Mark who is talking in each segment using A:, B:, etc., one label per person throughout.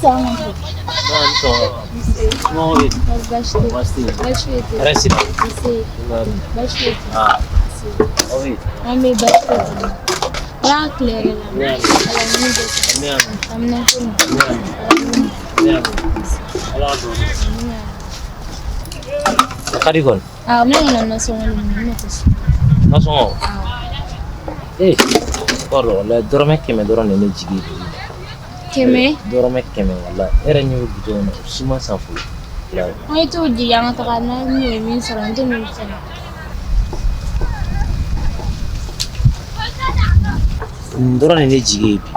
A: sama.
B: No,
A: Bashir.
B: Resi.
A: Bashir.
B: Ah. Ovi.
A: Ami Bashir. Ya clear la.
B: Niam. Niam.
A: Amna kun.
B: Niam. Ala do. Karikon.
A: Mimi na songa ni
B: Nasongo. Koro la dorome keme dorone ne jigi.
A: Keme?
B: Dorome keme wala. Era nyu bidon suma safu. La.
A: Ai to di yang ta na ni min saran to ni sala.
B: Dorone ne jigi bi.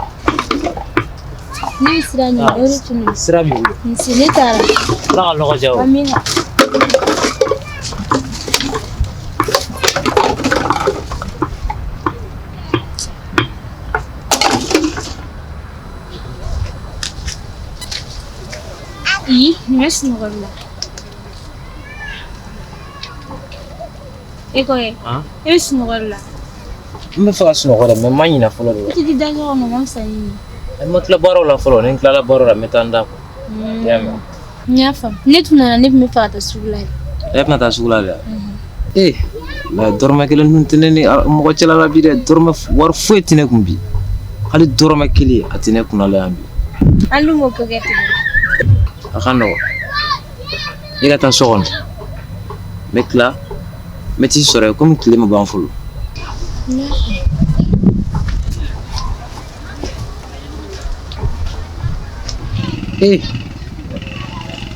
A: Ni sira ni ori tuni.
B: Sira mi.
A: Ni sile tara.
B: La lo jaw.
A: Amina. Nimes nogorla. Eko es nogorla.
B: Me fa snogora me manyina folo do.
A: Ti di dago no mam sani.
B: Me kla baro la folo, ne kla la baro la metanda ko. Yama.
A: Nyafa. Netuna ne me fa ta sugla.
B: Na ta sugla la. La dorma kelen nun teneni mo ko cela la bi de dorma war fuetine kumbi. Hali dorma kili atine kunala ambi.
A: Alu mo ko gati.
B: Akano. Ega tan sogon. Mekla. Meti sore comme kile mo banfulu.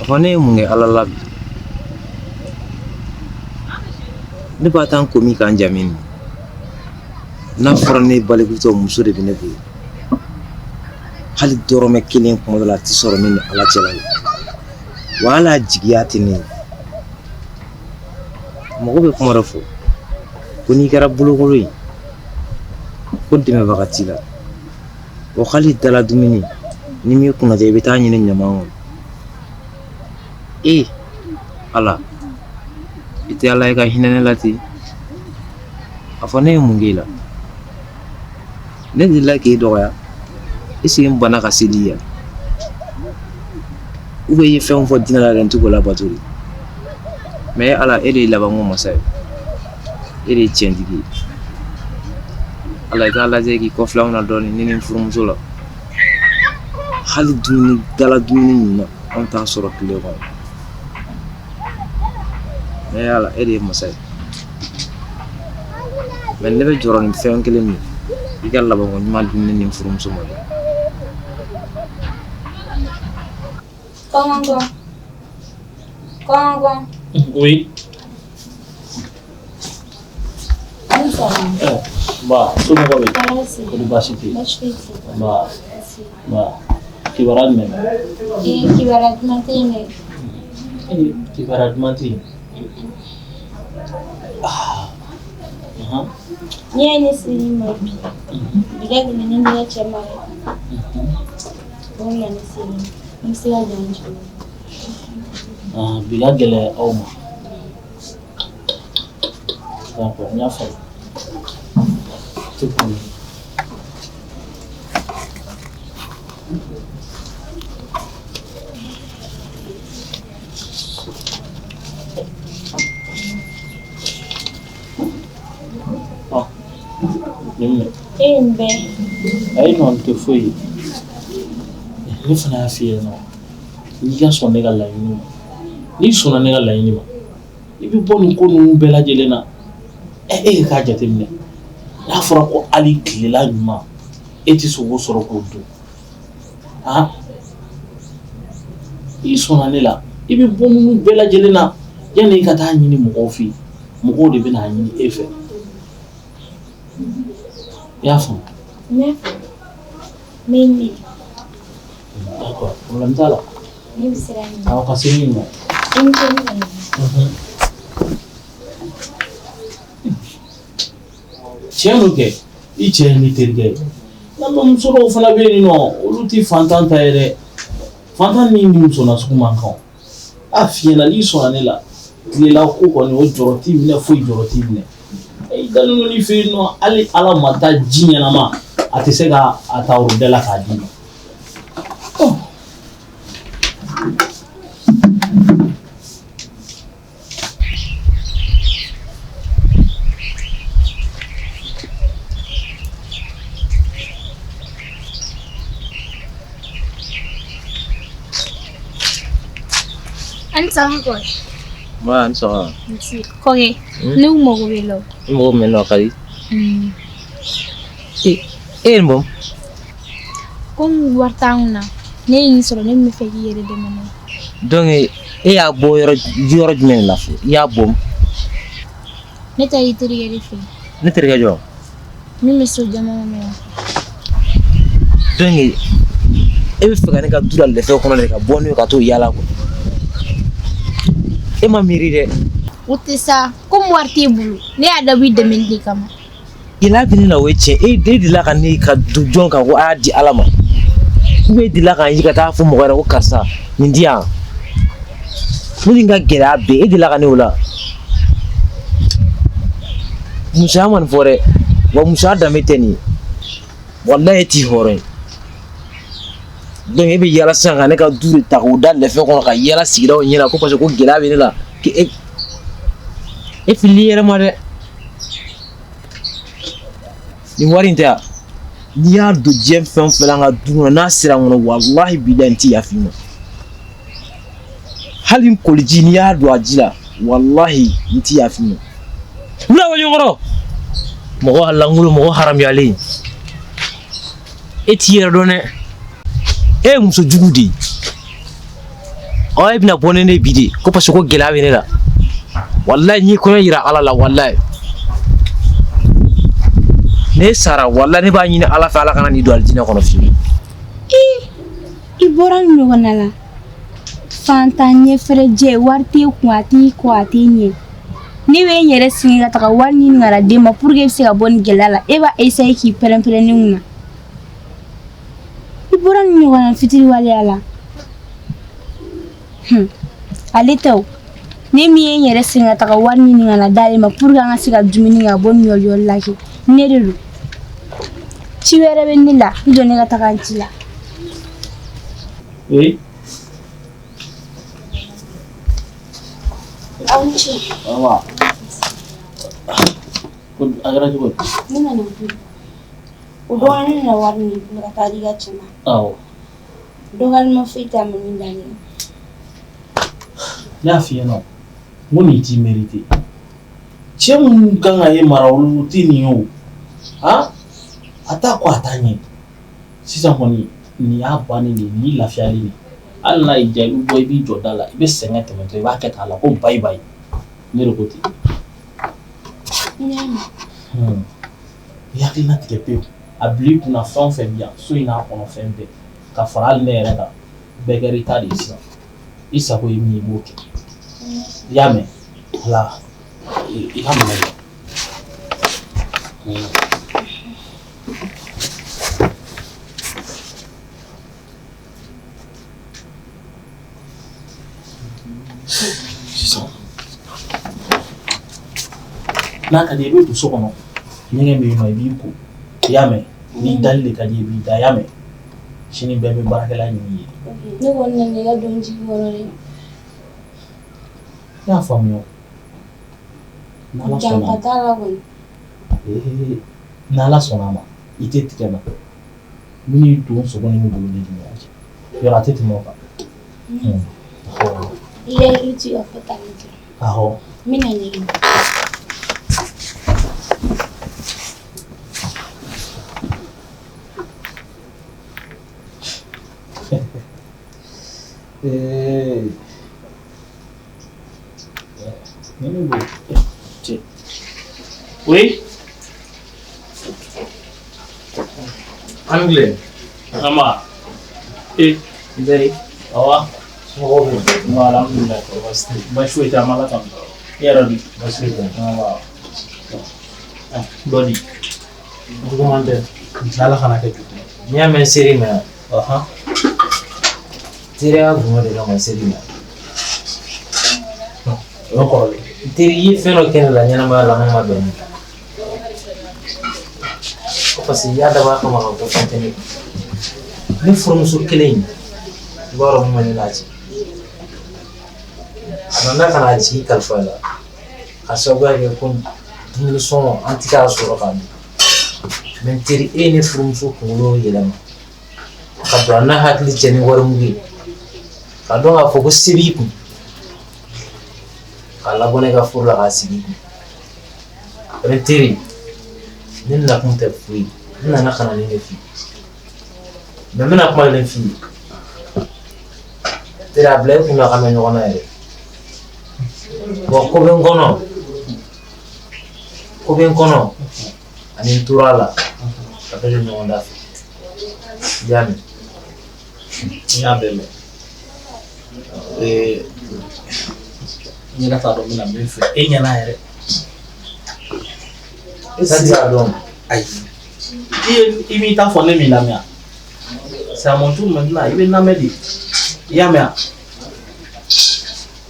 B: Afane munge alalabi. Ne ba tan komi kan jamin. Na forne balikuto muso de bine bu. Hali dorome kelen kuma la ti soro min ala chelal. Wala jigiyati ni. Mogo be kuma rafo. Kuni kara bulugolo yi. Ko dime bakati la. O khali dala dumini. Ni mi kuna je beta nyine nyama. Ala. Ite ala ka hinene lati. Afane mungila. Ne dilla ke doya. Isi mbana ka sidia. Ube ye fɛn fɔ dina la rentu la baturi. Mais ala ele la bango masai. Ele tiendigi. Ala ka la je ki kofla na doni ni furumuso la. Hali dumuni dala dumuni na on ta sɔrɔ kile kɔnɔ. Mais ala ele masai. Mais ne bɛ jɔrɔ ni fɛn kelen min. I ka laban ko ɲuman dumuni ni furumuso ma.
A: Kongo.
B: Oui. Ba, sumo ko be. Ko di basiti. Ba. Kibarat men.
A: Kibarat mantine.
B: Kibarat mantine.
A: Ni sini mabi. Bila ni ya chama. Bona ni sini. Msila janjo.
B: Bila gele oma. D'accord, nyafa. Tukuni.
A: Embe.
B: Ai non te foi. Ni fana fiye no. Ni ka sɔn ne ka laɲini ma. Ni sɔnna ne ka laɲini ma. I bɛ bɔ nin ko ninnu bɛɛ lajɛlen na. E k'a jateminɛ. N'a fɔra ko hali tilela ɲuman e tɛ se k'o sɔrɔ k'o dun. I sɔnna ne la. I bɛ bɔ ninnu bɛɛ lajɛlen na. Yani i ka taa ɲini mɔgɔw fɛ yen. Mɔgɔw de bɛ n'a ɲini e fɛ. I y'a faamu?
A: Mimi.
B: D'accord, problème t'a la.
A: Ni bɛ se ka ɲini.
B: Awɔ ka se min ma. Tiɲɛ don kɛ i cɛ ye ne terikɛ ye. Muso dɔw fana bɛ yen nɔ olu tɛ fantan ta ye dɛ. Fantan ni muso nasugu man kan. A fiyɛ la n'i sɔnna ne la tilela ko kɔni o jɔrɔ t'i minɛ foyi jɔrɔ t'i minɛ. I dalen don ni fɛ yen nɔ hali ala ma taa ji ɲɛnama a tɛ se ka a ta o bɛɛ la k'a d'i ma.
A: Sanko.
C: Man so.
A: Koge. Nu mo go belo.
C: Mo me no kali. Mom.
A: Kom wartauna. Ne ni solo ne me fe yere de mena.
C: Donc ya bo yoro men la fu. Ya bom.
A: Ne ta yitiri yere fe.
C: Ne tere jo.
A: Mi me so jama me.
C: Donc be fe ka dura le fe kono de ka bonu ka to yala ko. Ma miri de.
A: Utisa kom warti bulu. Ne ada wi de men di kama.
C: Ila bini na weche de la kan ni ka du jon ka ko adi alama. We di la kan yi ka ta fu mo ko kasa nindia. Muni nga gera be di la kan wala. Musa man fore wa musa da meteni. Wallahi ti hore. Donc ebe yala sanga ne ka dure ta ko dal le fe ko ka yala sigira o nyela ko parce ko gera be la ke e filiere mare ni warinta ni ya do jem fem felanga duna na sira ngono wallahi bidanti yafina halin kolji ni ya do ajila wallahi nti yafina wala wa yoro mo Allah ngulu mo haram yali etiere done muso jugudi ay bina bonene bidi ko parce ko gelawe ne la wallahi ni ko yira ala la wallahi ne sara wallahi ne ba ni ala fa ala kana ni do aljina kono fi
A: I boran no wanala fantanye freje warti kwati nye ni we nyere singa taka wani ngara dema pour que se bon gelala eba essayer ki perempere ni una I boran no wana fitiri wali ala alito ni mi nyere singa taka wani ngara dalima pour que ngasiga dumini nga bon yol laki nerelu ci wéré ben ni la do ne taka antila.
B: Oui.
A: Auchi.
B: Awa. Kun agara juga.
A: Nina na. Udoni na warni tadi gachima.
B: Aw.
A: Dogal mo fita mun ndani.
B: Ya fi no. Muni ti mérité. Cem kan aye marawlu tini yo. Ha? Ata ko atanye. Sisan koni ni ya bani ni lafiyali ni. Allah ijalu boy bi jodala ibe senga temeto ba keta la ko bye bye. Ne rokoti. Ya kina trepe. Abli kuna fait bien. So ina kono fembe. Ka faral ne reda. Begeri tadi isa. Isa ko yimi boke. Yame. La. Ihamna. Na ka debe to so kono nyenge me mai bi ko yame ni dalle ka debe da yame shini bebe barakala ni
A: ni wonna ne ga don ji worore
B: ya famio na la sona
A: jampatala won
B: na la sona ma ite tikena mini to so kono ni bolo ni ni ya tete mo ka
A: ile uti afata ni
B: aho
A: mina ni
B: Oui.
C: Anglais.
B: Ama.
C: Dari.
B: Awa. Wala alhamdulillah. Bashwe ta mala tam. Ya rabbi. Bashwe ta. Awa. Body. Gumande. Dala khana ke.
C: Nya men seri ma.
B: Aha.
C: Tiri a gumande la ma seri ma.
B: No ko.
C: Tiri yi feno ken la nyana ma la ma ben. Parce que ya da ba kama ko tantene ni forum su kelen baro mo ni lati ananda kana ji kalfala asoga ke kun dinu son antika soro kan men tiri ene forum su ko lo yelam ka do na hakli jeni war mugi ka do ga fogo sibi ku kala bone ka furu la ka sigi retiri nin na kun tɛ foyi n nana ka na ni ne fi mais n bɛna kuma kelen f'i ye teri a bila i kun na ka mɛn ɲɔgɔn na yɛrɛ bon ko bɛ n kɔnɔ ani n tora a la ka bɛ don ɲɔgɔn da fɛ i y'a mɛn.
B: N y'a bɛɛ mɛn n yɛrɛ t'a dɔn n bɛna min fɛ e ɲɛna yɛrɛ.
C: C'est-à-dire donc,
B: il m'i t'a fɔ ne m'i lamɛn c'est à mon tour maintenant i bɛ lamɛn de i y'a mɛn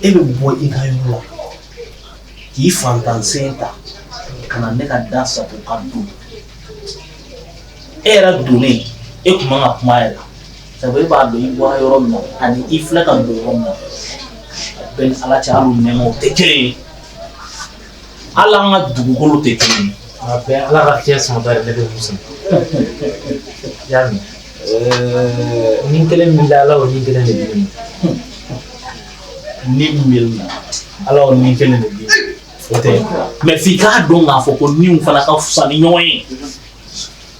B: e bɛ bɔ i ka yɔrɔ la k'i fantansen ta ka na ne ka da sago ka don e yɛrɛ donnen e tun man ka kuma yɛrɛ sabu e b'a dɔn i bɔra yɔrɔ min na ani i filɛ ka don yɔrɔ min na bɛɛ ni ala cɛ hali u nɛmaw tɛ kelen ye hali an ka dugukolo tɛ kelen ye.
C: après ala ka fiɲɛ sama dɔ yɛrɛ ne bɛ muso i y'a mɛn ni kelen min bɛ ala o ni kelen de bɛ yen
B: ni min na ala o ni kelen de bɛ yen o tɛ mais f'i k'a dɔn k'a fɔ ko niw fana ka fisa ni ɲɔgɔn ye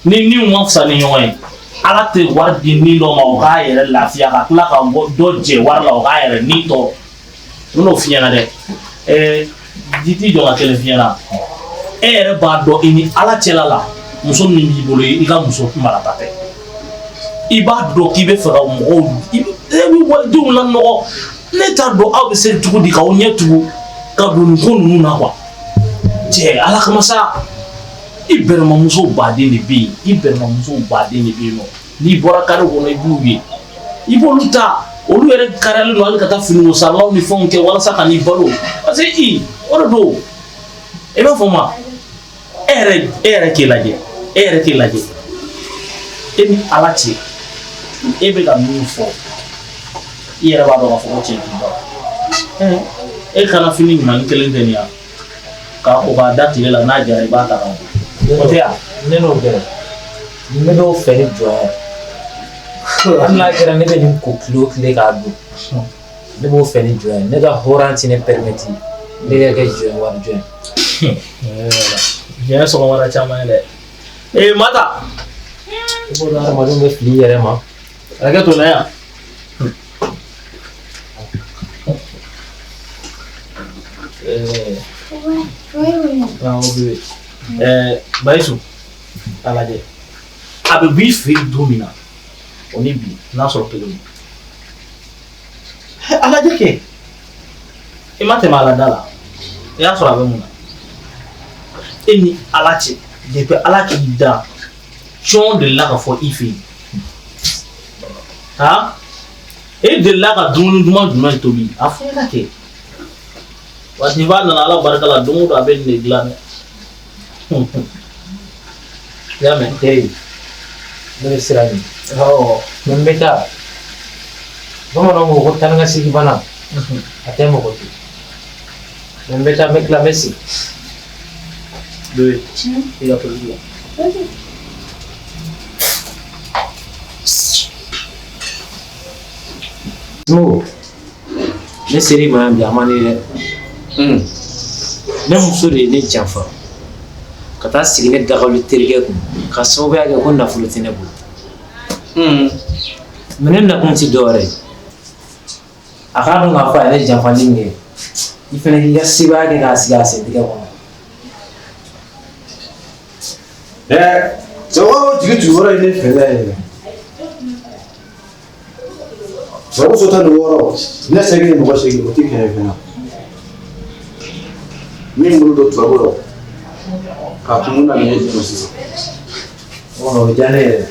B: ni niw ma fisa ni ɲɔgɔn ye ala tɛ wari di ni dɔ ma o k'a yɛrɛ lafiya ka tila ka dɔ jɛ wari la o k'a yɛrɛ ni tɔɔrɔ n n'o f'i ɲɛna dɛ ji t'i jɔ ka kelen f'i ɲɛna e yɛrɛ b'a dɔn i ni ala cɛla la muso min b'i bolo i ka muso marata tɛ i b'a dɔn k'i bɛ fɛ ka mɔgɔw e bɛ walidenw lanɔgɔ ne t'a dɔn aw bɛ se cogo di k'aw ɲɛ tugu ka don nin ko ninnu na quoi cɛ ala kama sa i bɛrɛmamuso baden de bɛ yen i bɛrɛmamuso baden de bɛ yen nɔ n'i bɔra kare kɔnɔ i b'u ye i b'olu ta olu yɛrɛ kariyalen don hali ka taa finiko saralaw ni fɛnw kɛ walasa ka n'i balo parce que o de don i b'a fɔ ma e yɛrɛ k'i lajɛ e ni ala cɛ e bɛ ka min fɔ i yɛrɛ b'a dɔn k'a fɔ ko cɛ t'i dɔn e kana fini ɲuman kelen tɛ nin yan k'a ko k'a da tile la n'a jara i b'a ta ka o tɛ yan.
C: ne n'o kɛra ne b'o fɛ ni jɔnya hali n'a kɛra ne bɛ nin ko tile o tile k'a dun ne b'o fɛ ni jɔnya ne ka hɔrɔn ti ne permeti ne ka kɛ jɔn wari jɔn.
B: diɲɛ sɔgɔmada caman ye dɛ mata
C: i b'o dɔn adamadenw bɛ fili i yɛrɛ ma
B: hakɛ to na yan Bayisu a lajɛ a bɛ b'i fɛ yen don min na o ni bi n'a sɔrɔ kelen don a lajɛ kɛ i ma tɛmɛ a la da la i y'a sɔrɔ a bɛ mun na e ni ala cɛ depuis ala k'i da jɔn delila ka fɔ i fɛ yen e delila ka dumuni duman jumɛn tobi a fɔ e ka kɛ waati b'a nana ala barika la don o don a bɛ nin de dilan dɛ i y'a mɛn
C: teri ne bɛ siran nin mais n bɛ taa bamananw ko ko taa ni ka segin bana a tɛ mɔgɔ to mais n bɛ taa n bɛ tila n bɛ segin.
B: Doi, i ka toli la.
C: Mo ne seri ma bi a ma ne dɛ ne muso de ye ne janfa ka taa sigi ne dagalu terikɛ kun ka sababuya kɛ ko nafolo tɛ ne bolo mais ne nakun tɛ dɔwɛrɛ ye a k'a dɔn k'a fɔ a ye ne janfali min kɛ i fana k'i ka sebaaya kɛ k'a sigi a sen tigɛ kɔnɔ.
D: Cɛkɔrɔba jigi tugu yɔrɔ ye ne fɛ la yɛrɛ sabu sota nin wɔɔrɔ ne segin ni mɔgɔ segin o tɛ kɛlɛ fɛnɛ min bolo don tubabu la k'a kun na ne jɔ sisan
C: o diya ne yɛrɛ.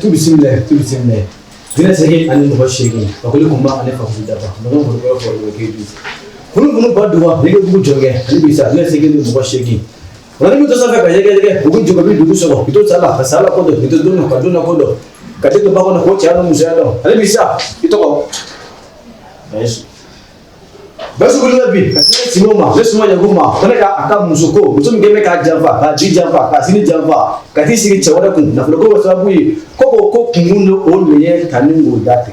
D: Tu bisimilɛ dinɛ segin ani mɔgɔ segin fakoli kun b'a ale fakoli dafa mɔgɔ mɔgɔ fɔ o k'e du kunu ba duga ne bɛ dugu jɔnkɛ ale bi sa dinɛ segin ni mɔgɔ segin wala ni mi to sanfɛ ka yɛgɛyɛgɛ u bɛ jɔ ka bi dugu sɔgɔ i to sa la ka sa la ko dɔn i to don ka don na ko dɔn ka te to ba kɔnɔ ko cɛ ya dɔn musoya dɔn ale bi sa i tɔgɔ Basu bulu bi sinoma lesuma ya goma kana ka aka musuko mutum geme ka jamfa ka ji jamfa ka sini jamfa ka ti sigi chawada kun na fulo ko sabu yi ko kumundo on menye taningo date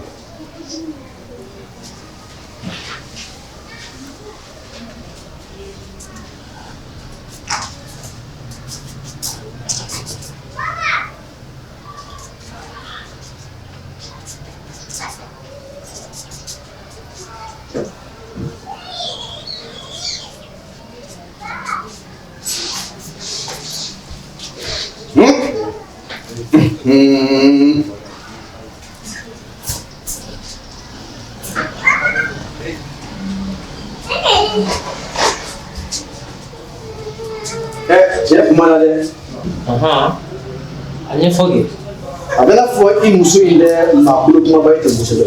D: Saya kumana dɛ.
C: An ɲɛfɔ kɛ.
D: A bɛna fɔ I muso in dɛ maakolo kumaba ye tɛ kosɛbɛ.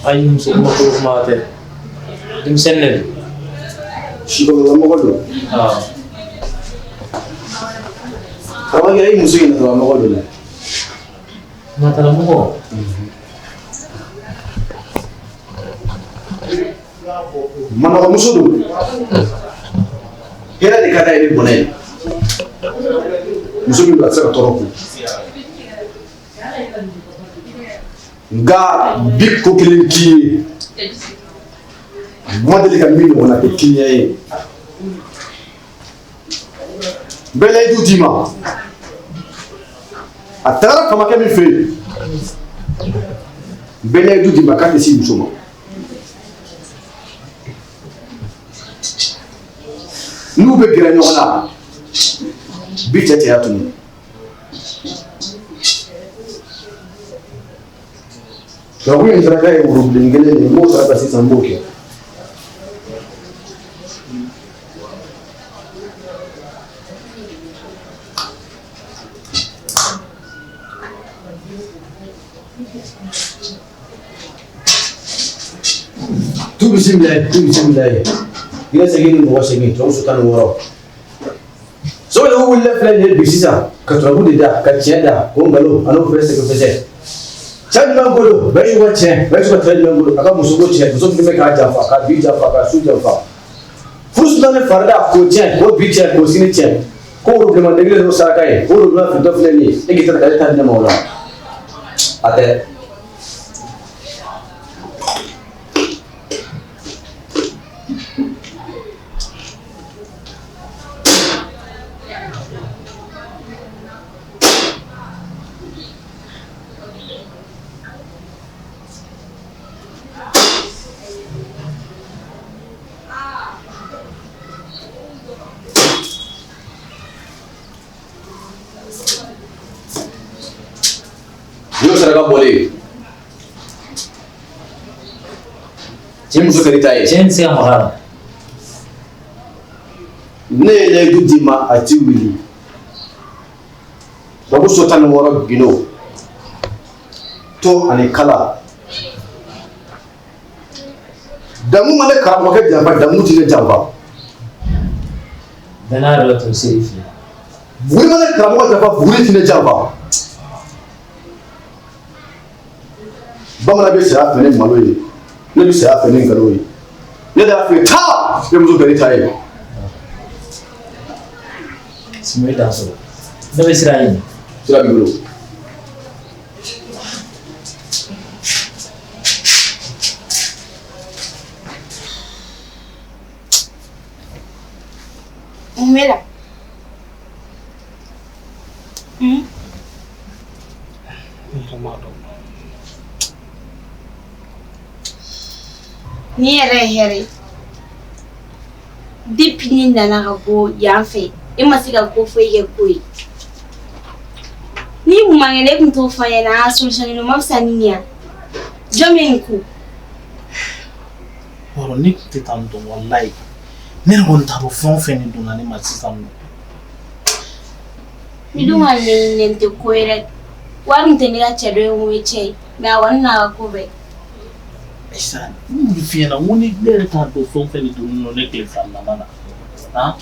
C: Ayi muso maakolo kumaba tɛ. Denmisɛnnin de don.
D: Sikɔrɔlamɔgɔ don. Karamɔgɔkɛ I muso in natalamɔgɔ don dɛ.
C: Natalamɔgɔ.
D: Manɔgɔmuso don. Hɛrɛ de ka d'a ye ni bɔnɛ ye. Muso min don a tɛ se ka tɔɔrɔ kun. Nka bi ko kelen k'i ye. Ma deli ka min ɲɔgɔnna kɛ kiliyan ye. Bɛɛ layidu d'i ma. A tagara famakɛ min fɛ yen. Bɛɛ layidu d'i ma k'a tɛ se muso ma. N'u bɛ gɛrɛ ɲɔgɔn na bi cɛ cɛya tunu. Tubabu in saraka ye worobilen kelen de ye, n b'o saraka sisan n b'o kɛ. Tu bisimila ye. I ka segin ni mɔgɔ segin tɔw su 16. Sɔgɔlen wulila filɛ nin ye bi sisan ka turabu de da ka tiɲɛ da k'o nkalon a n'o fɛrɛ sɛgɛfɛsɛ. Cɛ jumɛn bolo Bayisu ka tiɲɛ Bayisu ka tɛrɛ jumɛn bolo a ka muso ko tiɲɛ muso min bɛ k'a janfa ka bi janfa ka su janfa. Furusu naani farida k'o tiɲɛ k'o bi tiɲɛ k'o sini tiɲɛ ko worobilenma degelen n'o saraka ye ko worobilenma fitɔ filɛ nin ye e k'i ta ka e ta di ne ma o la a tɛ. Yo saraka bɔlen cɛ muso kɛr'i ta ye.
C: Cɛ in tɛ se ka maga la.
D: Ne ye layidu d'i ma a ti wuli. Babu so 16 bino to ani kala. Damu ma ne karamɔgɔkɛ janfa damu ti ne janfa.
C: Bɛɛ n'a yɛrɛ la tun se filɛ.
D: Buguri ma ne karamɔgɔ janfa buguri ti ne janfa. Bamanan bɛ saya fɛ ni malo ye ne bɛ saya fɛ ni nkalon ye ne de y'a f'i ye taa ne muso kɛr'i ta ye.
C: Sumaworo t'a sɔrɔ ne bɛ sira ɲini.
D: Sira b'i bolo.
A: Mun bɛ la? Ni yɛrɛ ye hɛrɛ ye. Depuis ni nana ka bɔ yan fɛ e ma se ka ko foyi kɛ ko ye. Ni kun man kɛnɛ e kun t'o fɔ n ɲɛna a solution ɲuman ma fisa ni nin ye. Jɔn bɛ nin ko?
B: Yɔrɔ ne tun tɛ tan dɔn walayi. Ne yɛrɛ kɔni t'a dɔn fɛn o fɛn de donna ne ma sisan nɔ.
A: Ni dun ka ɲɛɲininen tɛ ko ye dɛ. Wari min tɛ ne ka cɛ dɔ ye o ye cɛ ye mais a kɔni n'a ka ko bɛɛ.
B: Aisa n bɛ f'i ɲɛna n ko ni ne yɛrɛ t'a dɔn fɛn o fɛn de donna ne tile fila nana na.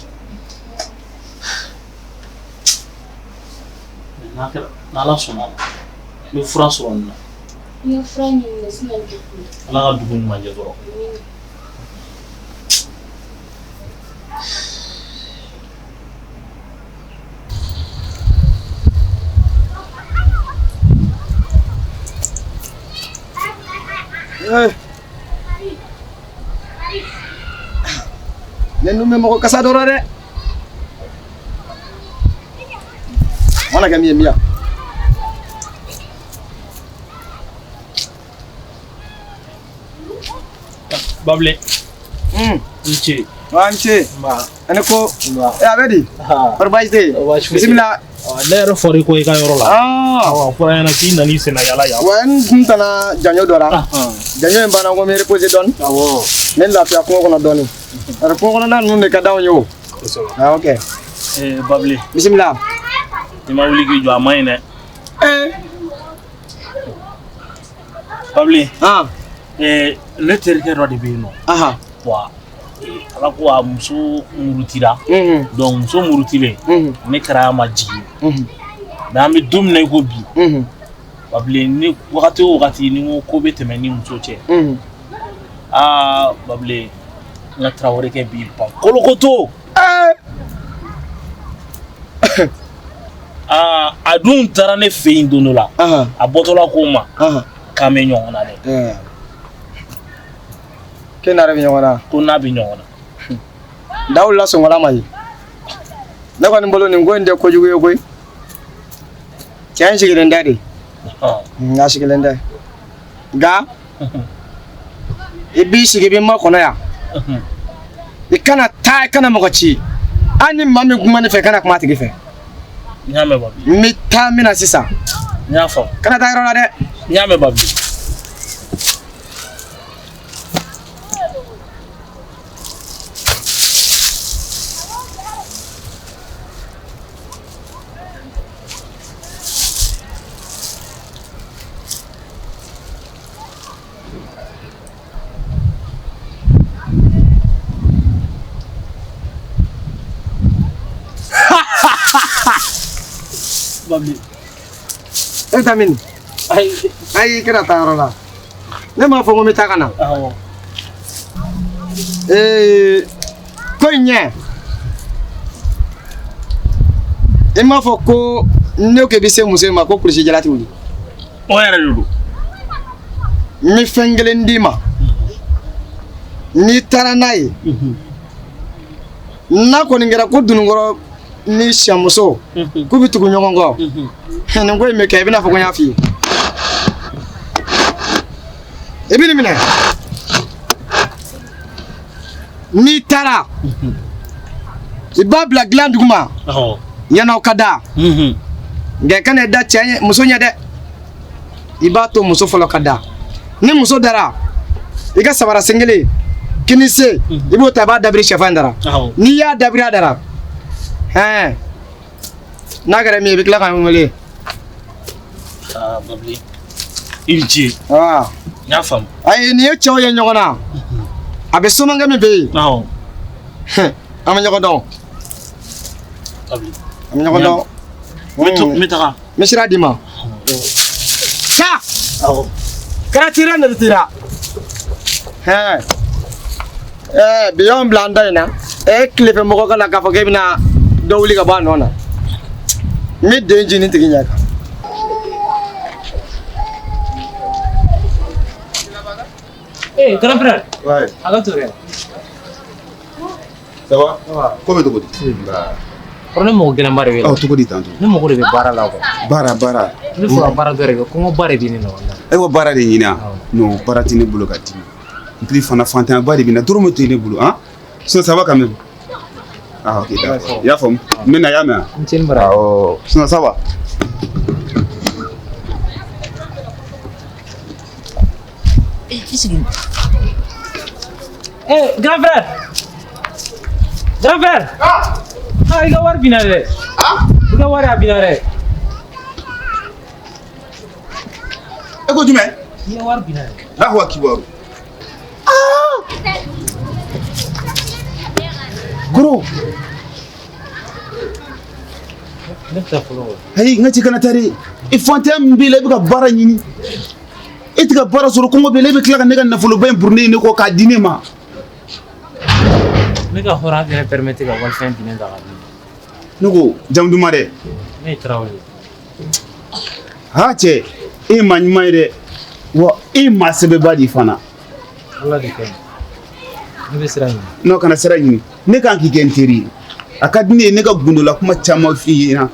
B: N'Ala sɔnna a ma n bɛ fura sɔrɔ nin na
A: Ni frani ni sina dugu.
B: Ala ka dugu ɲuman jɛ dɔrɔn.
D: Ne nume mɔgɔ kasa dɔrɔn dɛ. Mana kɛ min ye miya.
B: Bable. Nce.
D: Nce. Ani ko. A bɛ di. Kɔri baasi tɛ yen. Bisimila.
B: Ne yɛrɛ fɔra ko i ka yɔrɔ la. Awɔ fɔra ɲɛna k'i nana i senna yala yan.
D: Wa n tun tana janjo dɔ la. Janjo in banna ko n bɛ reposer dɔɔni. Awɔ. Ne lafiya kungo kɔnɔ dɔɔni. Ari kungo kɔnɔna ninnu de ka d'anw ye o. Kosɛbɛ. Ok.
B: Bable.
D: Bisimila.
B: I ma wuli k'i jɔ a ma ɲi dɛ. Bable. Ne terikɛ dɔ de bɛ yen nɔ. Wa ala ko a muso murutira. Donc muso murutilen. Ne kɛra a ma jigin. Mais an bɛ don min na i ko bi. Bable ni wagati o wagati ni n ko bɛ tɛmɛ ni muso cɛ. Bable n ka Traoré kɛ b'i ban kolokoto. A dun taara ne fɛ yen don dɔ la. A bɔtɔla ko n ma k'an bɛ ɲɔgɔn na dɛ.
D: K'e n'ale bɛ ɲɔgɔn na.
B: Ko n'a bɛ ɲɔgɔn na.
D: Dawu la sɔngɔla ma ye. Ne kɔni bolo nin ko in tɛ kojugu ye koyi. Cɛ in sigilen tɛ de. N sigilen tɛ. Nka i b'i sigi i b'i makɔnɔ yan. I kana taa i kana mɔgɔ ci. Hali ni maa min kuma ne fɛ i kana kuma a tigi fɛ.
B: N y'a mɛn Babi.
D: N bɛ taa n bɛna sisan.
B: N y'a faamu.
D: Kana taa yɔrɔ la dɛ.
B: N y'a mɛn Babi. Babi.
D: E ta min? Ayi kira taa yɔrɔ la. Ne m'a fɔ ko n bɛ taa ka na.
B: Awɔ.
D: Ko in ɲɛ. I m'a fɔ ko ne ko i bɛ se muso in ma ko kulusi jala tɛ wuli.
B: O yɛrɛ de don.
D: N bɛ fɛn kelen d'i ma. N'i taara n'a ye. N'a kɔni kɛra ko dununkɔrɔ ni sɛmuso k'u bɛ tugu ɲɔgɔn kɔ. Nin ko in bɛ kɛ i bɛna fɔ ko n y'a f'i ye. I bɛ nin minɛ. N'i taara i b'a bila dilan duguma yan'aw ka da. Nka i kana da cɛ muso ɲɛ dɛ. I b'a to muso fɔlɔ ka da. Ni muso dara i ka sabara sen kelen kini se i b'o ta i b'a dabiri sɛfan dara. N'i y'a dabiri a dara n'a kɛra min ye i bɛ tila ka n wele.
B: Babi. I ni ce. N y'a faamu.
D: Ayi nin ye cɛw ye ɲɔgɔn na. A bɛ somankɛ min fɛ yen. An bɛ ɲɔgɔn dɔn.
B: Babi.
D: An bɛ ɲɔgɔn dɔn.
B: N bɛ taga.
D: N bɛ sira d'i ma. Taa. Kɛra tira nɛrɛ tira. Bi y'anw bila an da in na. E tilefɛ mɔgɔ ka na k'a fɔ k'e bɛna dɔ wuli ka bɔ a nɔ na. N bɛ den jigin tigi ɲɛ kan.
C: Grand frère.
E: Ouais.
C: Agature.
E: Ça va? Ko bɛ cogo di?
C: Kɔrɔ ne mɔgɔ gɛlɛnba de bɛ yen.
E: Cogo di tan tɔ?
C: Ne mɔgɔ de bɛ baara la quoi.
E: Baara.
C: Ne fɛ ka baara dɔ de kɛ kɔngɔba de bɛ ne na wala.
E: E ko baara de ɲini a? Non, baara tɛ ne bolo ka dimi. En plus fana fantanyaba de bɛ na dɔrɔmɛ tɛ ne bolo hein? Sinon ça va quand même. Ah ok d'accord. I y'a faamu? N bɛ na i y'a mɛn wa?
C: N cɛnni bara.
E: Awɔ. Sinon ça va?
C: Grand frère. Grand frère. I ka wari bina dɛ. I ka wari a bina dɛ.
E: E ko jumɛn?
C: I ka wari bina dɛ.
E: Alahu akibaru. Goro.
C: Ne tɛ fɔlɔ.
E: Ayi n ka ci kana taa dɛ. I fantanya min b'i la i bɛ ka baara ɲini. e tɛ ka baara sɔrɔ kɔngɔ bɛ la e bɛ tila ka ne ka nafoloba in burunnen ne kɔ k'a di ne ma.
C: Ne ka hɔrɔn fɛnɛ permettre ka walifɛn di ne ta ka di.
E: Ne ko jamu duman dɛ.
C: Ne ye Tarawele.
E: Ha cɛ e ye maa ɲuman ye dɛ wa e ye maa sɛbɛba de fana.
C: Ala de kɛ. Ne bɛ sira ɲini.
E: Non kana sira ɲini ne kan k'i kɛ n teri ye a ka di ne ye ne ka gundola kuma caman f'i ɲɛna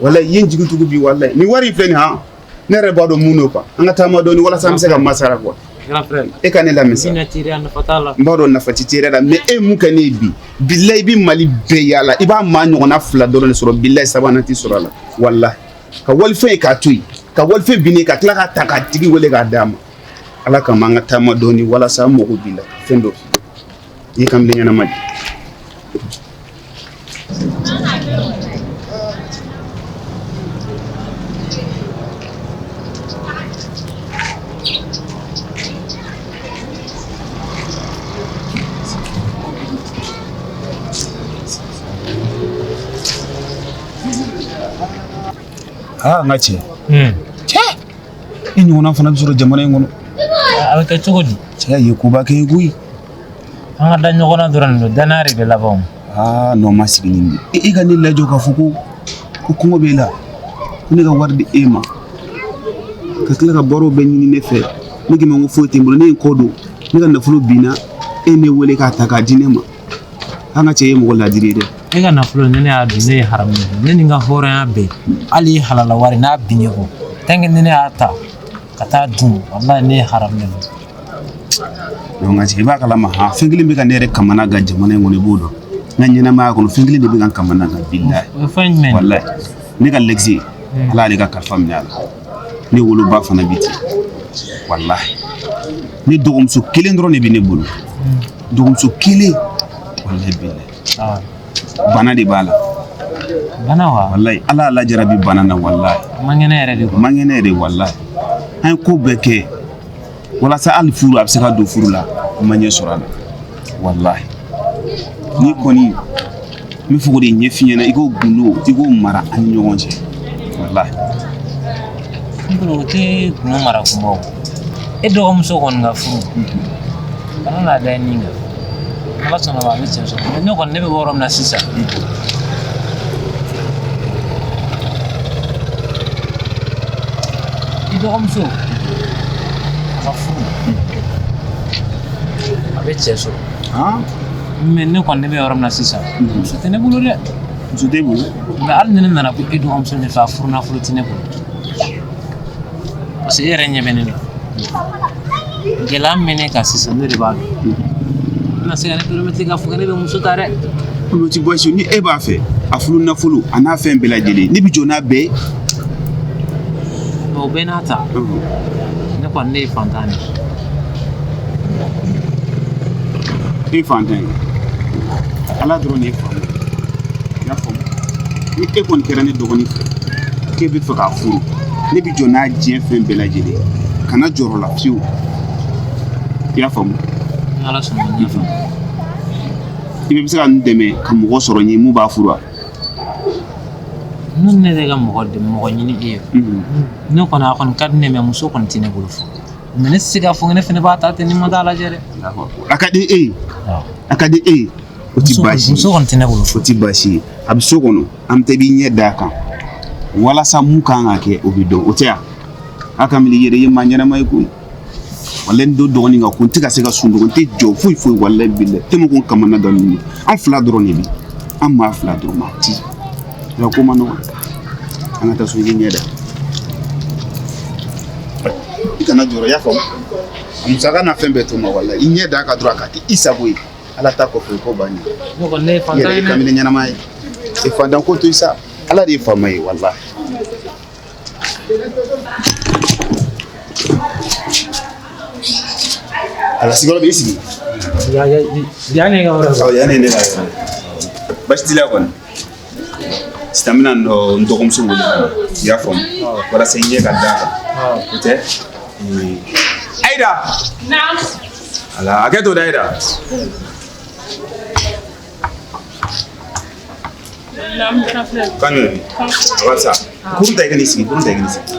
E: walayi i ye n jigi tugu bi walayi nin wari in filɛ nin han ne yɛrɛ b'a dɔn mun don quoi an ka taama dɔɔni walasa an bɛ se ka masara quoi.
C: Grand frère.
E: E ka ne lamɛn sa.
C: Diinɛ teriya nafa t'a la.
E: N b'a dɔn nafa ti teriya la mais e ye mun kɛ ne ye bi bilayi i bɛ Mali bɛɛ yaala i b'a maa ɲɔgɔnna 2 dɔrɔn de sɔrɔ bilayi sabanan tɛ sɔrɔ a la walayi ka walifɛn ye k'a to yen ka walifɛn bin ka tila k'a ta k'a tigi wele k'a d'a ma ala kama an ka taama dɔɔni walasa an mago b'i la fɛn dɔ i ye kamalen ɲɛnama de. N ka cɛ i ɲɔgɔnna fana bɛ sɔrɔ jamana in kɔnɔ
C: A bɛ kɛ cogo di?
E: cɛ ye koba kɛ ye koyi.
C: An ka da ɲɔgɔnna dɔrɔn don danaya de bɛ laban.
E: Non ma sigi nin de i ka ne lajɛ k'a fɔ ko kɔngɔ b'e la ko ne ka wari di e ma ka tila ka baaraw bɛɛ ɲini ne fɛ ne k'i ma ko foyi tɛ n bolo ne ye n kɔ don ne ka nafolo binna e ne wele k'a ta k'a di ne ma an ka cɛ ye mɔgɔ ladiri ye dɛ.
C: E ka nafolo ne y'a dun ne ye haramu ye ne ni n ka hɔrɔnya bɛɛ hali halala wari n'a bin ne kɔ tant que ne y'a ta ka taa dun wallahi ne ye haramu ye.
E: Donc n ka cɛ i b'a kalama han fɛn kelen bɛ ka ne yɛrɛ kamana gan jamana in kɔnɔ i b'o dɔn n ka ɲɛnamaya kɔnɔ fɛn kelen de bɛ ka n kamana gan bilahi.
C: O ye fɛn jumɛn ye?
E: Wallahi ne ka lexe ala y'ale ka kalifa minɛ a la ne woloba fana bi ten wallahi ne dɔgɔmuso kelen dɔrɔn de bɛ ne bolo dɔgɔmuso kelen wallahi bilahi bana de b'a la.
C: Bana wa?
E: Wallahi ala y'a lajarabi bana na wallahi.
C: Man kɛnɛ yɛrɛ de ko.
E: Man kɛnɛ yɛrɛ wallahi an ye ko bɛɛ kɛ walasa hali furu a bɛ se ka don furu la a ma ɲɛ sɔrɔ a la wallahi ni kɔni n bɛ fɔ k'o de ɲɛf'i ɲɛna i k'o gundo i k'o mara an ni ɲɔgɔn cɛ wallahi.
C: N bolo o tɛ gundo mara kunba o e dɔgɔmuso kɔni ka furu kana n'a da nin kan ala sɔnna ma a bɛ cɛ sɔrɔ ne kɔni ne bɛ bɔ yɔrɔ min na sisan i dɔgɔmuso a ka furu a bɛ cɛ sɔrɔ mais ne kɔni ne bɛ yɔrɔ min na sisan muso tɛ ne bolo dɛ.
E: Muso t'e bolo?
C: Mais hali ni ne nana ko e dɔgɔmuso ne fɛ a furu nafolo tɛ ne bolo parce que e yɛrɛ ɲɛ bɛ ne la gɛlɛya min bɛ ne kan sisan ne de b'a dɔn n bɛna se ka ne permettre k'a fɔ ko ne bɛ muso ta dɛ.
E: Olu ti bɔsi ni e b'a fɛ a furu nafolo a n'a fɛn bɛɛ lajɛlen ne bɛ jɔ n'a bɛɛ ye.
C: O bɛɛ n'a ta ne kɔni ne ye fantan de.
E: E fantan ye ala dɔrɔn de ye faamu i y'a faamu ni e kɔni kɛra ne dɔgɔnin fɛ k'e bɛ fɛ k'a furu ne bɛ jɔ n'a diɲɛ fɛn bɛɛ lajɛlen kana jɔrɔ la fiyewu i y'a faamu.
C: Ni ala sɔnna n y'a faamu.
E: I bɛ se ka n dɛmɛ ka mɔgɔ sɔrɔ n ye mun b'a furu wa.
C: Ni ne tɛ ka mɔgɔ ɲini e ye ne kɔni a kɔni ka di ne mais muso kɔni tɛ ne bolo fɔ mais ne tɛ se k'a fɔ ne fana b'a ta ten ni ma taa lajɛ dɛ.
E: A ka di e ye a ka di e ye o ti baasi ye
C: muso kɔni tɛ ne bolo
E: o ti baasi ye a bɛ so kɔnɔ an bɛ taa i b'i ɲɛ d'a kan walasa mun kan ka kɛ o bɛ dɔn o tɛ yan a ka mili yɛrɛ i ye maa ɲɛnama ye koyi walayi n don dɔgɔnin kan ko n tɛ ka se ka sunɔgɔ n tɛ jɔ foyi foyi walayi bilayi tellement ko n kamana gan nin ye an fila dɔrɔn de bɛ an maa fila dɔrɔn maa ti nka ko ma nɔgɔn an ka taa so i ɲɛ da i kana jɔrɔ i y'a faamu a musaka n'a fɛn bɛɛ to n ma walayi i ɲɛ da a kan dɔrɔn a ka kɛ i sago ye ala ta kɔfɛ o ko bannen
C: ne kɔni ne ye
E: i
C: fantan
E: yɛrɛ
C: ye
E: ye kamalen ɲɛnama ye e fantan ko to i sa ala de ye faama ye walayi. ala sigiyɔrɔ bɛ i sigi.
C: yan ne ka yɔrɔ ye.
E: awɔ yan ne ka yɔrɔ ye baasi t'i la kɔni sisan n bɛna n dɔgɔmuso wele i y'a faamu walasa i ɲɛ ka d'a kan o tɛ. Aïda.
F: Naam.
E: ala hakɛ to dɛ Aïda.
F: Naam, grand frère.
E: Kan yɛrɛ a b'a sa kurun ta i ka n'i sigi kurun ta i ka n'i sigi.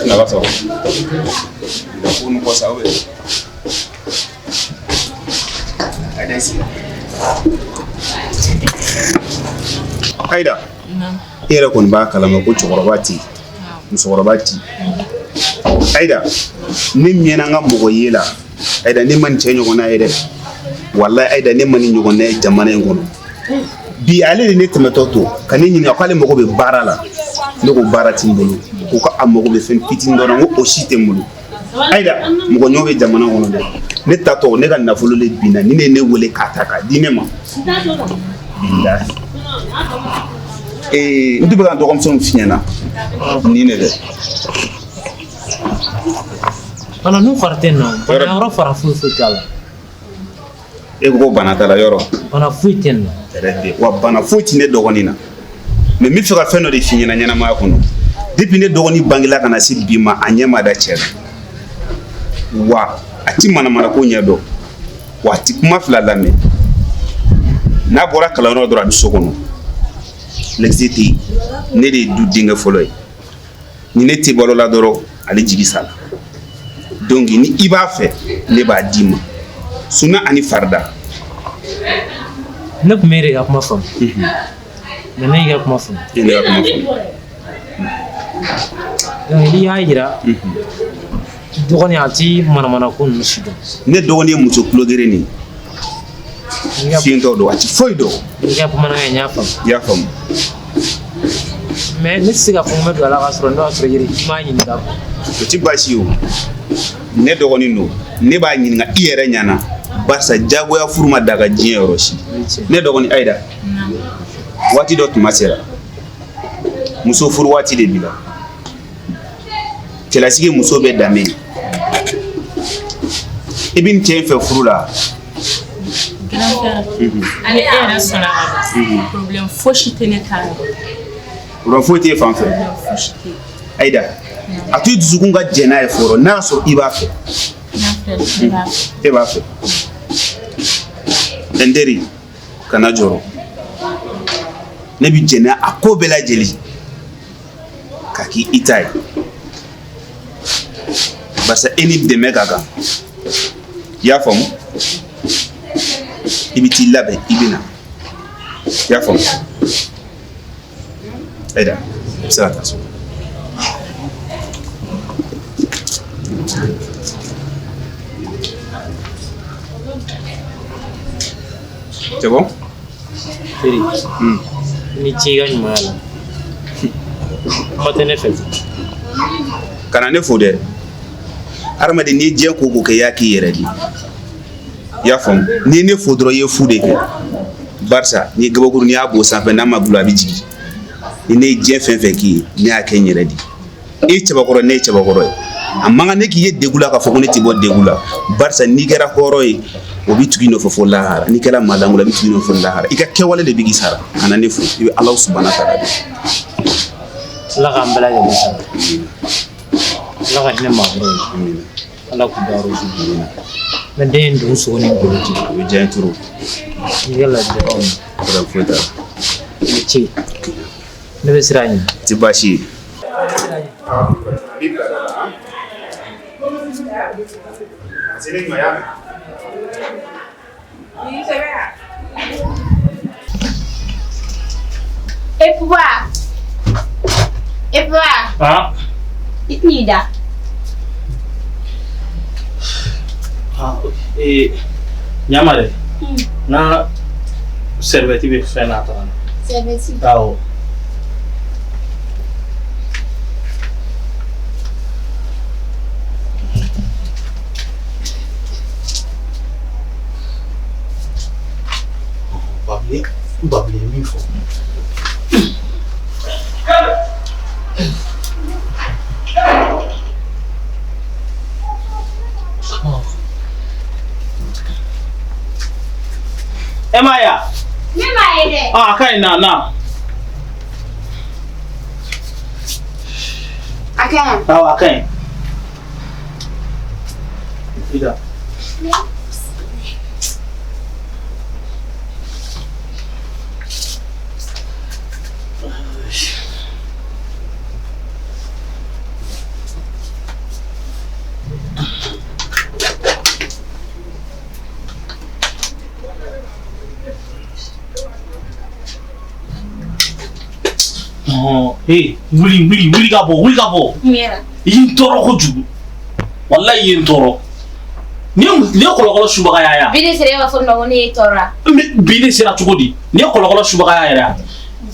E: Naba sawa. Kunu ko sawa. Ada sih. Aida. Era kon ba kalama ko cɛkɔrɔba ti. Musokɔrɔba ti. Aida. Ni miɛna nga mɔgɔ ye la. Aida ni man cɛ ɲɔgɔn na ye dɛ. Wallahi Aida ne man ni ɲɔgɔn na ye jamana in kɔnɔ. Bi ale de ne tɛmɛtɔ to ka ne ɲininka k'ale mago bɛ baara la. Ne ko baara ti n bolo. Ko ka a mago bɛ fɛn fitinin dɔ la n ko o si tɛ n bolo. Aida mɔgɔ ɲɔgɔn bɛ jamana kɔnɔ dɛ. Ne tatɔ ne ka nafolo le binna ni ne wele k'a ta k'a di ne ma. Bilahi. N tun bɛ ka n dɔgɔmuso f'i ɲɛna ni ne dɛ.
C: Bana n'u fari tɛ na bana yɔrɔ fara foyi foyi t'a la.
E: E ko bana t'a la yɔrɔ.
C: Bana foyi tɛ na.
E: Wa bana foyi tɛ ne dɔgɔnin na. Mais n bɛ fɛ ka fɛn dɔ de f'i ɲɛna ɲɛnamaya kɔnɔ. Depuis ne dɔgɔnin bangela ka na se bi ma a ɲɛ ma da cɛ la. Wa a ti manamana ko ɲɛ dɔn. Wa a ti kuma fila lamɛn. N'a bɔra kalanyɔrɔ dɔrɔn a bɛ so kɔnɔ. L'exi tɛ yen. Ne de ye du denkɛ fɔlɔ ye. Ni ne tɛ balo la dɔrɔn ale jigi sala. Donc ni i b'a fɛ ne b'a d'i ma. Suna ani farida.
C: Ne tun bɛ e de ka kuma faamu. Mais ne y'i ka kuma faamu.
E: E ne ka kuma faamu.
C: Donc n'i y'a yira dɔgɔnin a ti manamana ko ninnu si dɔn.
E: Ne dɔgɔnin ye muso kulogeren de ye. Fiyentɔ don a ti foyi dɔn.
C: I ka bamanankan in n y'a faamu.
E: I y'a faamu.
C: Mais ne tɛ se ka fɔ n bɛ don a la k'a sɔrɔ n'o y'a sɔrɔ i m'a ɲininka.
E: O ti baasi ye o. Ne dɔgɔnin don ne b'a ɲininka i yɛrɛ ɲɛna barisa jagoya furu ma daga diɲɛ yɔrɔ si. Ne dɔgɔnin Aida waati dɔ tuma sera muso furu waati de b'i la cɛlasigi muso bɛ danbe i bɛ nin cɛ in fɛ furu la.
F: Ale e yɛrɛ sɔnna ka ban problème fosi tɛ ne ta yɔrɔ.
E: Problème foyi t'e fan fɛ. Aida a to i dusukun ka jɛ n'a ye fɔlɔ n'a y'a sɔrɔ i b'a fɛ. E b'a fɛ. N teri kana jɔrɔ ne bi jɛnɛ a ko bɛɛ lajɛlen ka k'i i ta ye barisa e ni dɛmɛ ka kan i y'a faamu i bi t'i labɛn i bɛ na i y'a faamu Aida i bɛ se ka taa so. C'est bon?
C: Feri ni ci i ka ɲumanya la kuma tɛ ne fɛ.
E: Kana ne fo dɛ hadamaden n'i ye diɲɛ ko o ko kɛ i y'a k'i yɛrɛ de ye i y'a faamu n'i ye ne fo dɔrɔn i ye fu de kɛ barisa n'i ye gabakuru n'i y'a b'o sanfɛ n'a ma gulon a bɛ jigin ni ne ye diɲɛ fɛn fɛn k'i ye ne y'a kɛ n yɛrɛ de ye e ye cɛbakɔrɔ ne ye cɛbakɔrɔ ye a man kan ne k'i ye degun la k'a fɔ ko ne tɛ bɔ degun la barisa n'i kɛra hɔrɔn ye o b'i tugu i nɔfɛ fo lahara n'i kɛra maalankolon a b'i tugu i nɔfɛ fo lahara i ka kɛwale de bɛ k'i sara kana ne fo i bɛ Alahu subahana taala de.
C: Ala k'an bɛɛ lajɛlen sara. Ala ka hinɛ maakɔrɔw la. Ala k'u dayɔrɔ suma. Mɛ den in don sogo ni bolo ci.
E: O bɛ diya n ye trop.
C: N'i ka ladilikanw mɛn.
E: Problème foyi t'a la.
C: I ni ce. Ne bɛ siran ɲɛ.
E: Ti baasi ye.
A: Ah. Ini dah.
B: Ɲama dɛ na servɛti bɛ fɛn na taga.
A: Servɛti.
B: Awɔ. Babilen min fɔ. Emaya.
A: Ne m'a ye dɛ.
B: Ah, ka ɲi na.
A: A ka ɲi.
B: Awɔ, a ka ɲi. Ida. Hey, wuli ka bɔ.
A: Mira.
B: I y'i tɔɔrɔ kojugu. Wallahi i ye n tɔɔrɔ. Ni ye kɔlɔkɔlɔ subagaya ya.
A: Bi de sera ka fɔ nɔgɔ ne ye tɔɔrɔ.
B: Bi de sera cogo di? Ni ye kɔlɔkɔlɔ subagaya yɛrɛ.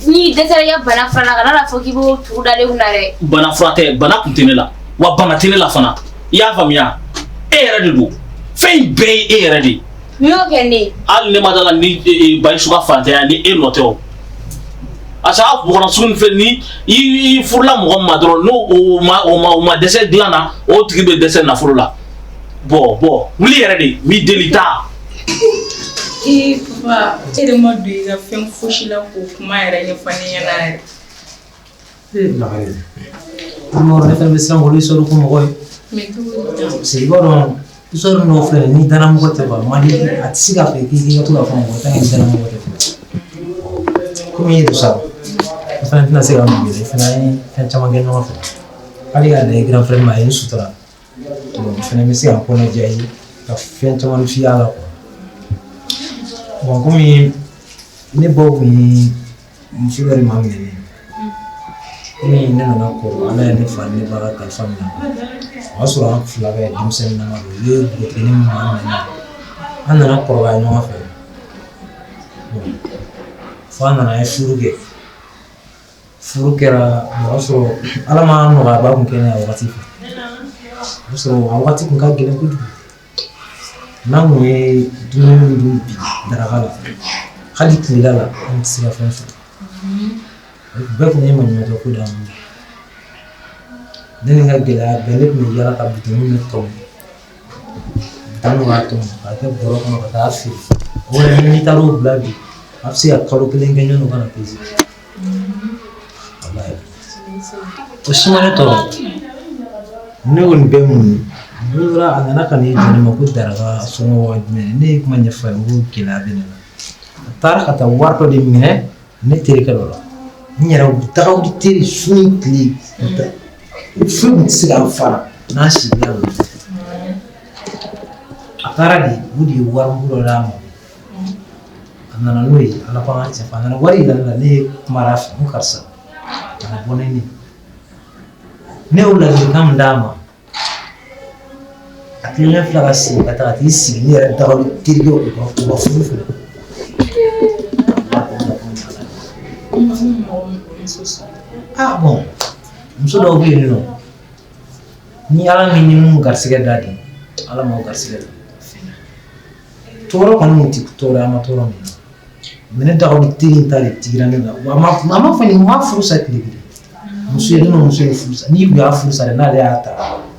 A: Ni dɛsɛra ya bana fura la kana fɔ k'i b'o tugu dalen kunna dɛ.
B: Bana fura tɛ, bana kun tɛ ne la. Wa bana tɛ ne la fana. I y'a faamuya? E yɛrɛ de don. Fɛn bɛɛ ye e yɛrɛ de.
A: Mun y'o kɛ ne? Hali
B: ne ma dala ni Bayisu ka fantanya ni e nɔ tɛ o. Asa a bɔgɔna sugu ni fɛn ni i furula mɔgɔ min ma dɔrɔn n'o o ma dɛsɛ dilan na o tigi bɛ dɛsɛ nafolo la. Bɔ wuli yɛrɛ de mi deli ta.
F: Papa, e de ma don i ka fɛn fosi la k'o kuma yɛrɛ ɲɛfɔ ne ɲɛna yɛrɛ.
C: Lakare. Amor ne fɛnɛ bɛ siran olu sɔrɔ ko mɔgɔ ye.
F: Mais cogo di?
C: Parce que i b'a dɔn sɔrɔ n'o filɛ ni dana mɔgɔ tɛ ban mali a tɛ se k'a fɛ k'i ka to ka fɔ mɔgɔ tant que dana mɔgɔ tɛ fɛ. Komi i ye sa i fana tɛna se ka mun yɛrɛ i fana ye fɛn caman kɛ ɲɔgɔn fɛ. Hali k'a da i grand frère ma a ye n sutura. Donc i fana bɛ se ka n kɔnɔ diya i ye ka fɛn caman f'i y'a la quoi. Bon komi ne baw kun ye muso dɔ de ma minɛ ne. Komi ne nana kɔrɔ ala ye ne fa ne ba ka kalifa minɛ. O y'a sɔrɔ an fila bɛɛ denmisɛnnin nama don u ye npogotiginin min ma minɛ an nana kɔrɔbaya ɲɔgɔn fɛ. Fo an nana ye furu kɛ. Furu kɛra o y'a sɔrɔ ala ma nɔgɔyaba kun kɛ ne a wagati fɛ. O y'a sɔrɔ a wagati kun ka gɛlɛn kojugu. N'an kun ye dumuni dun bi daraka la hali tilela la an tɛ se ka fɛn sɔrɔ. Bɛɛ kun ye maɲumantɔ ko d'an bolo. Ne ni n ka gɛlɛya bɛɛ ne tun bɛ yaala ka bidɔnniw tɔmɔ. Bidɔnniw b'a tɔmɔ k'a kɛ bɔrɔ kɔnɔ ka taa feere. O yɛrɛ n'i taar'o bila bi a bɛ se ka kalo kelen kɛ ɲɔnɔ kana pese. Walayi. O si ma ne tɔɔrɔ. Ne kɔni bɛ mun ye. Don dɔ la a nana ka n'i jɔ ne ma ko daraka sɔngɔ wa jumɛn ne ye kuma ɲɛfɔ a ye n ko gɛlɛya bɛ ne la. A taara ka taa wari dɔ de minɛ ne terikɛ dɔ la. N yɛrɛ taga di teri su ni tile foyi kun tɛ se k'an fara n'an sigira la. A taara de o de ye wari dɔ d'a ma. A nana n'o ye ala ko an ka cɛ fa a nana wari yira ne la ne ye kumara a fɛ n ko karisa a na bɔ ne ni. Ne y'o ladilikan min d'a ma a tilennen filɛ ka segin ka taga t'i sigi ne yɛrɛ dagalo terikɛ u ka furu fɛ. Ah bon muso dɔw bɛ yen nɔ ni ala min ni mun garisigɛ da di ala m'aw garisigɛ da tɔɔrɔ kɔni mun tɛ tɔɔrɔ an ma tɔɔrɔ min na mais ne dagalo teri in ta de digira ne la wa a ma fɔ nin ma furu sa tile kelen muso ye ne ma muso ye furu sa n'i kun y'a furu sa dɛ n'ale y'a ta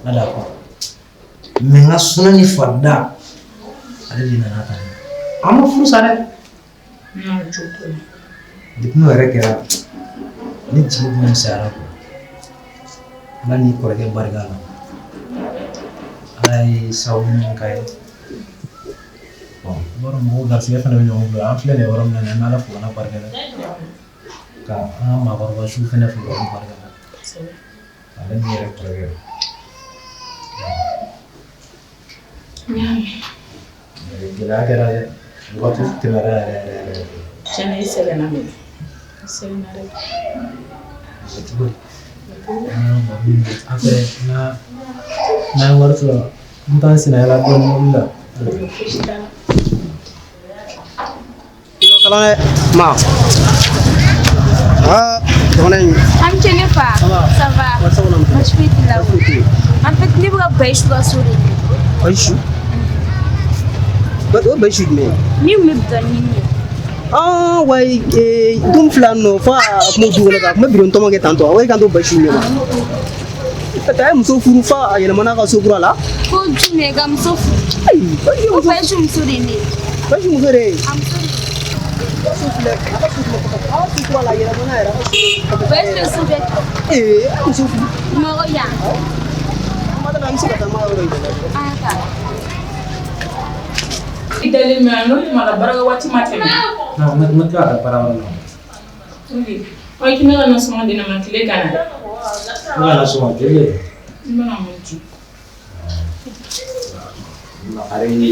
C: n'ale y'a kɔrɔ mais n ka suna ni farida ale de nana ta an ma furu sa dɛ. Depuis n'o yɛrɛ kɛra ne jigi bɛ misɛnyara quoi ala n'i kɔrɔkɛ barika la ala ye sababu ɲuman k'a ye bon i b'a dɔn mɔgɔw garisigɛ fana bɛ ɲɔgɔn bolo an filɛ nin yɔrɔ min na an bɛ ala fo k'ala barika da ka an ka maakɔrɔba su fana fo k'ala barika da ale n'i yɛrɛ kɔrɔkɛ gɛlɛya kɛra dɛ waati tɛmɛra yɛrɛ.
F: Tiɲɛna i sɛgɛnna mɛ i sɛgɛnna dɛ.
C: Cogo di? An fɛ n'an ye wari sɔrɔ n t'an sɛnɛla dɔɔnin mobili la.
G: I y'o kalan dɛ ma. Jamana in.
A: An cɛ ne fa. Ça va. Baasi foyi t'i la o. En fait ne bɛ ka Bayisu ka so de ɲini.
G: Bayisu. O Bayisu jumɛn?
A: Min kun bɛ bidɔnni ɲini.
G: Wa dun fila nɔ fo a kuma du kɔnɔ ka kuma bidon tɔmɔ kɛ tantɔ a ko e kan to Bayisu ɲɛ ma. A ye muso furu fa a yɛlɛmana ka so kura la.
A: Ko jumɛn ka muso furu?
G: Ayi
A: ko Bayisu muso de ye ne ye.
G: Bayisu muso de ye.
A: A muso de ye.
G: Bayisu filɛ a ka so kura la a yɛlɛmana yɛrɛ ka so.
A: Bayisu de so bɛɛ kɛ.
G: A muso furu.
A: Mɔgɔ yan.
G: Madame an bɛ se ka taa maa yɔrɔ yɛlɛ.
A: An ka taa.
F: I dalen mɛ n'o tuma la baraka waati ma tɛmɛ.
C: Non ma tila ka baara wɛrɛ la.
F: Ɔ i k'i bɛ ka nasɔngɔ di ne ma tile ka na.
C: Ne ka nasɔngɔ joli de.
F: N bɛna mun di.
C: Lakare ye.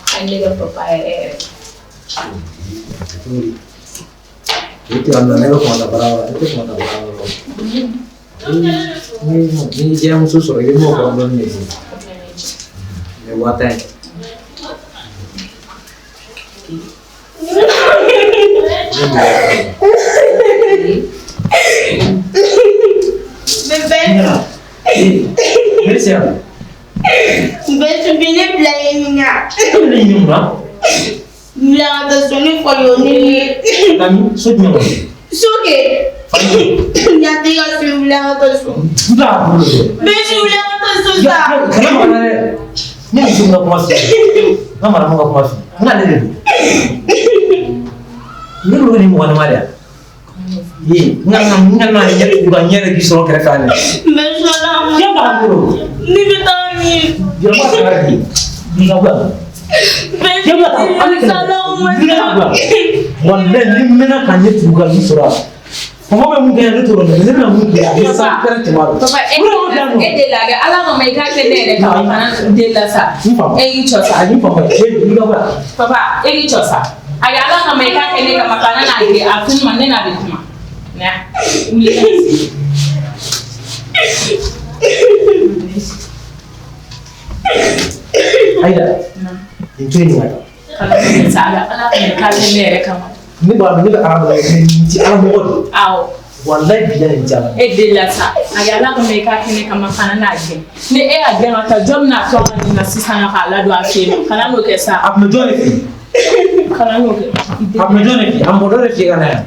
F: Hali ne ka papa yɛrɛ yɛrɛ.
C: Itu kan nero ko na barawa, itu ko na barawa. Ni jam susu lagi mau problem ni. Ya watan. Merci.
A: Betu bine blaininga.
C: Ini mah.
A: Bila ada suni koyoni.
C: Kami sudnya.
A: Suke. Nyati ka suni bila ada suni.
C: Sudah.
A: Betu bila ada suni.
C: Kenapa mana? Ni isu nggak puas. Nama nama nggak puas. Nggak ada dulu. Ini lu ni mau mana dia? Nggak nanya juga nyari di solo kereta ni.
A: Besalam.
C: Siapa dulu?
A: Ni betami.
C: Dia masih lagi. Dia buat. Dia buat apa?
A: Besalam.
C: Dia buat. Wallahi ni mana kanya juga di solo. Kamu mungkin ada turun, ni mana mungkin ada. Sampai cuma.
F: Papa, de laga ala ma mai ka kene ne ka kana de la sa. E chosa.
C: Ani papa, dia buat.
F: Papa, e chosa. Aga ala ma mai ka kene ka makana na ide afun manne na bituma. Na. Uli kasi.
C: Aida. Itu ni ada.
F: Kalau ni saga ala ma ka kene ne ka ma.
C: Ni ba ni da arabu ni ala mo.
F: Aw.
C: Wallahi billahi jama.
F: E de la sa. Aga ala ma mai ka kene ka makana na ide. Ni e aga na ta jom na to na sisana ka ala do afema. Kana no ke sa.
C: Ab me jone fi.
F: Kana no ke.
C: Ab me jone fi. Am bodore fi kana.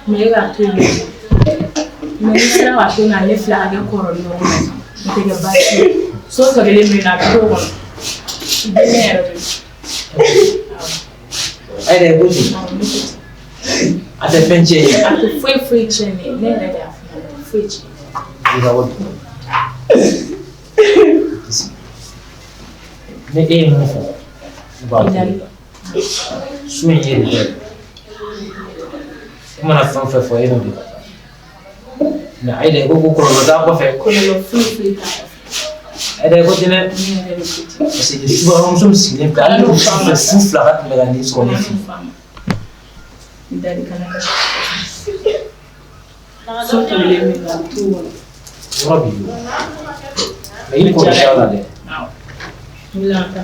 F: Me ga to ni. Me sira wa to na le fla ga koro no. Me ga ba shi. So ka gele me na to ko. Dinero.
C: Aida buji. Ada penche.
F: Aku free chene. Ne da da free chene.
C: Ida wadi. Ne e mo fa. Ba. Sume yede. Kuma na fa fa yede ndi. Na aida ko ko lo da ko fe.
F: Ko lo free ta.
C: Ada ko dine. Parce que tu vas on se signer pas le souffle à te regarder ce qu'on fait.
F: Dari kana ka. So to le me na tu.
C: Rabbi. Aí ko inshallah de.
F: Milata.